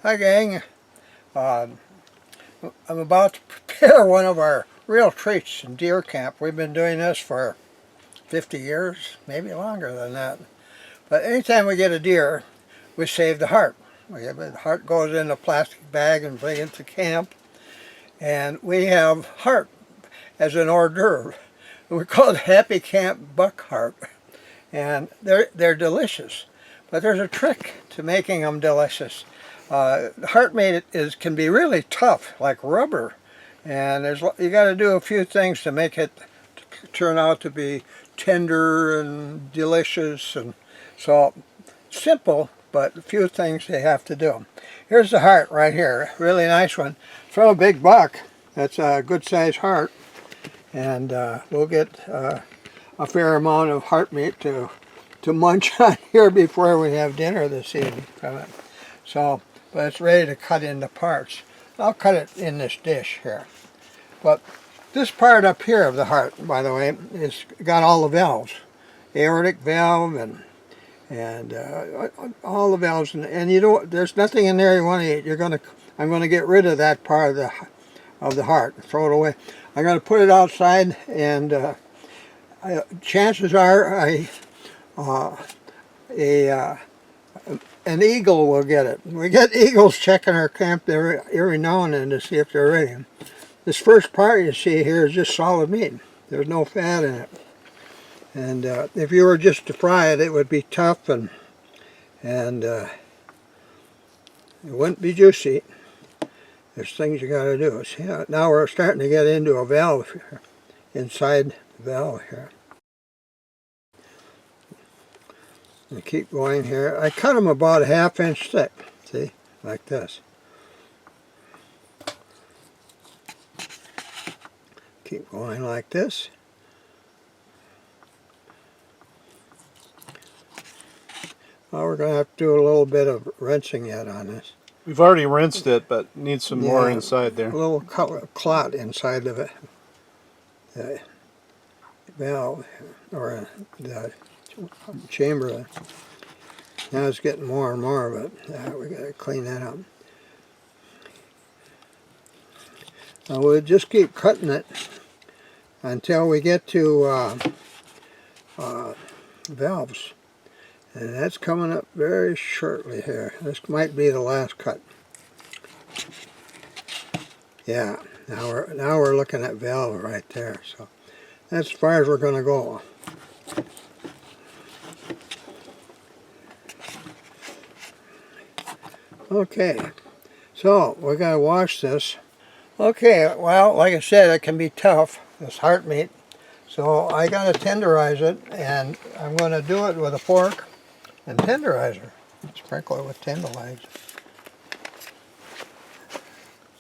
Hi gang, uh, I'm about to prepare one of our real treats in deer camp. We've been doing this for 50 years, maybe longer than that. But anytime we get a deer, we save the heart. The heart goes in a plastic bag and bring it to camp. And we have heart as an hors d'oeuvre. We call it Happy Camp Buck Heart. And they're delicious. But there's a trick to making them delicious. Heart meat can be really tough, like rubber, and you got to do a few things to make it turn out to be tender and delicious, and so simple, but a few things you have to do. Here's the heart right here, really nice one from a big buck. That's a good sized heart, and we'll get a fair amount of heart meat to munch on here before we have dinner this evening from it. So, but it's ready to cut into parts. I'll cut it in this dish here. But this part up here of the heart, by the way, is got all the valves, aortic valve and all the valves, and you don't. There's nothing in there you want to eat. I'm going to get rid of that part of the heart, throw it away. I'm going to put it outside, and chances are an eagle will get it. We get eagles checking our camp every now and then to see if they're ready. This first part you see here is just solid meat. There's no fat in it. And if you were just to fry it, it would be tough and it wouldn't be juicy. There's things you got to do. See, now we're starting to get into a valve here, inside the valve here. And keep going here. I cut them about a ½ inch thick. See, like this. Keep going like this. Well, we're going to have to do a little bit of rinsing yet on this. We've already rinsed it, but need some more inside there. A little clot inside of it. The valve, or the chamber. Now it's getting more and more of it. We got to clean that up. Now we'll just keep cutting it until we get to valves. And that's coming up very shortly here. This might be the last cut. Yeah, now we're looking at valve right there. So that's as far as we're going to go. Okay, so we're going to wash this. Okay, well, like I said, it can be tough, this heart meat. So I got to tenderize it, and I'm going to do it with a fork and tenderizer. Sprinkle it with tenderizer.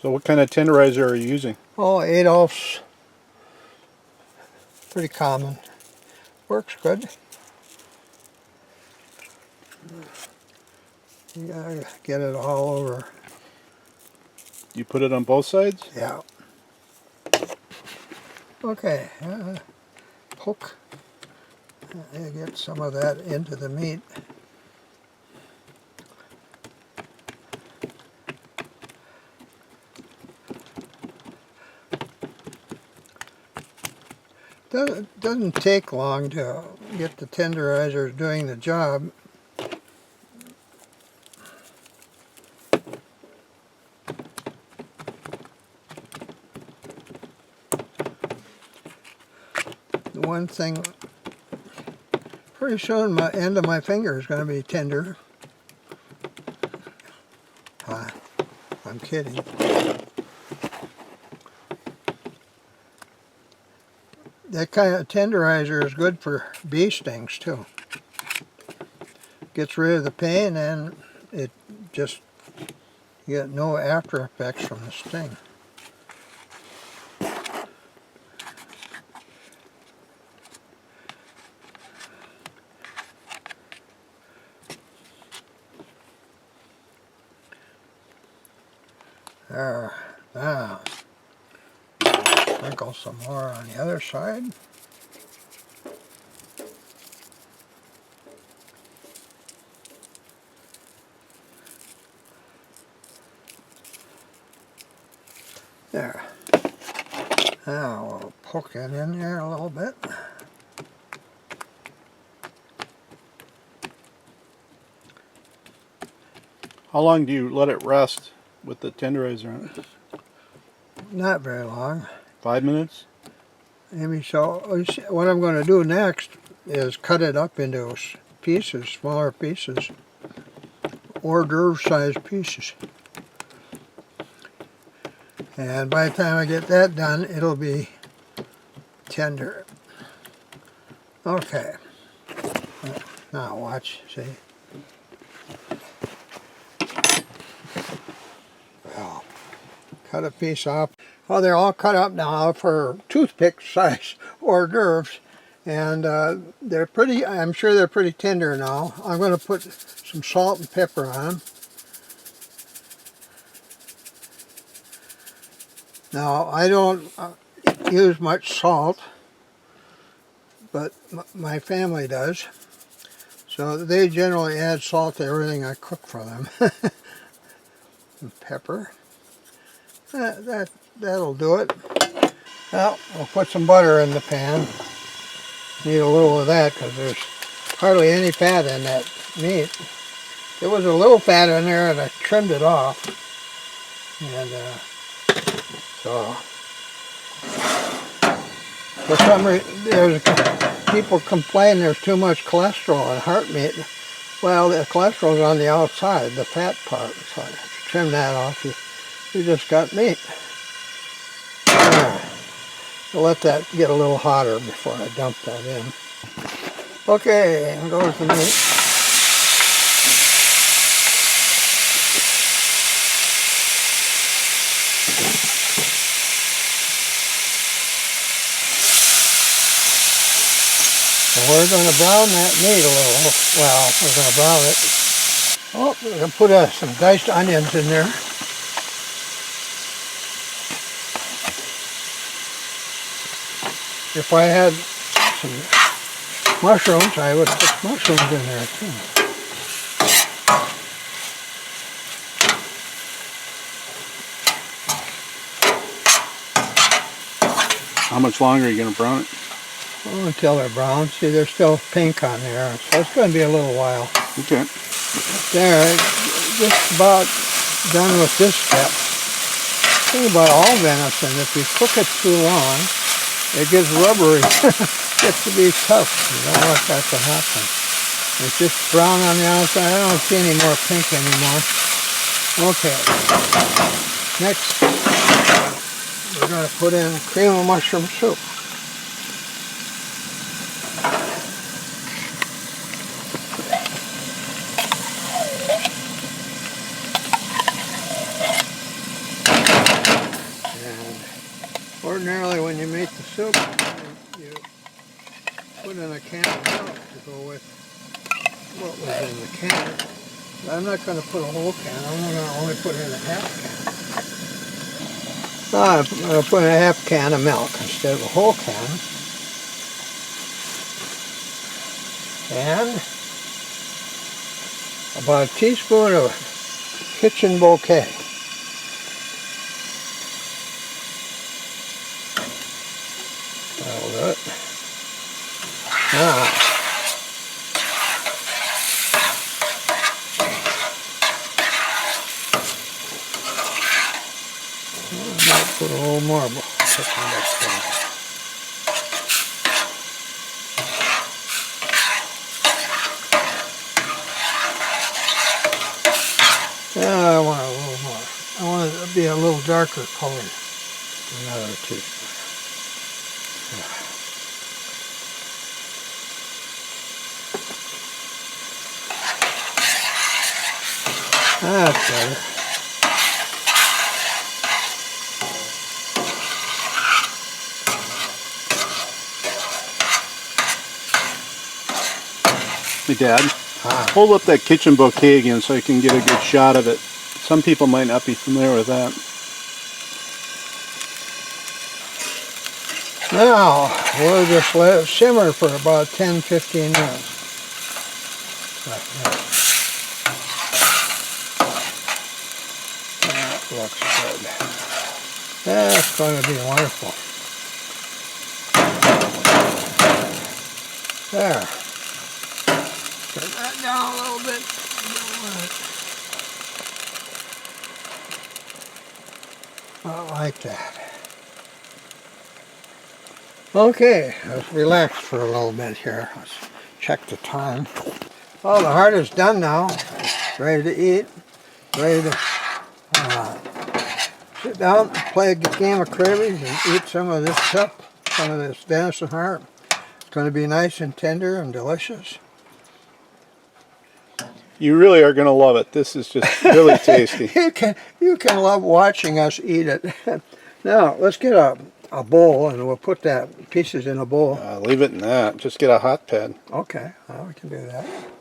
So what kind of tenderizer are you using? Oh, 8/0. Pretty common. Works good. You gotta get it all over. You put it on both sides? Yeah. Okay. Poke. Get some of that into the meat. Doesn't take long to get the tenderizer doing the job. One thing, pretty soon my end of my finger is going to be tender. I'm kidding. That kind of tenderizer is good for bee stings too. Gets rid of the pain, and it just, you get no after effects from the sting. There, now, sprinkle some more on the other side. There. Now we'll poke it in there a little bit. How long do you let it rest with the tenderizer on it? Not very long. 5 minutes? Maybe so. What I'm going to do next is cut it up into pieces, smaller pieces, hors d'oeuvre sized pieces. And by the time I get that done, it'll be tender. Okay. Now watch, see? Well, cut a piece off. Well, they're all cut up now for toothpick size hors d'oeuvres. And they're pretty, I'm sure they're pretty tender now. I'm going to put some salt and pepper on them. Now, I don't use much salt, but my family does. So they generally add salt to everything I cook for them. And pepper. That'll do it. Well, we'll put some butter in the pan. Need a little of that because there's hardly any fat in that meat. There was a little fat in there and I trimmed it off. And so, for some reason, people complain there's too much cholesterol in heart meat. Well, the cholesterol's on the outside, the fat part. So if you trim that off, you just got meat. I'll let that get a little hotter before I dump that in. Okay, here goes the meat. So we're going to brown that meat a little. Well, we're going to brown it. Oh, we're going to put some diced onions in there. If I had some mushrooms, I would put mushrooms in there too. How much longer are you going to brown it? Oh, until they're brown. See, they're still pink on there, so it's going to be a little while. Okay. There, just about done with this step. The thing about all venison, if you cook it too long, it gets rubbery. It gets to be tough. You don't want that to happen. It's just brown on the outside. I don't see any more pink anymore. Okay. Next, we're going to put in cream of mushroom soup. Ordinarily, when you make the soup, you put in a can of milk to go with what was in the can. But I'm not going to put a whole can. I'm going to only put in a half can. So I'm going to put in a half can of milk instead of a whole can. And about a teaspoon of kitchen bouquet. That'll do it. Now, I might put a little more. Yeah, I want a little more. I want it to be a little darker color. Another teaspoon. That's better. Hey, Dad, hold up that kitchen bouquet again so I can get a good shot of it. Some people might not be familiar with that. Now, we'll just let it simmer for about 10-15 minutes. Like that. That looks good. That's going to be wonderful. There. Turn that down a little bit. Not like that. Okay, let's relax for a little bit here. Let's check the time. Well, the heart is done now. Ready to eat. Ready to sit down, play a game of cribbage, and eat some of this stuff, some of this venison heart. It's going to be nice and tender and delicious. You really are going to love it. This is just really tasty. You can love watching us eat it. Now, let's get a bowl, and we'll put that pieces in a bowl. Leave it in that. Just get a hot pad. Okay, well, we can do that.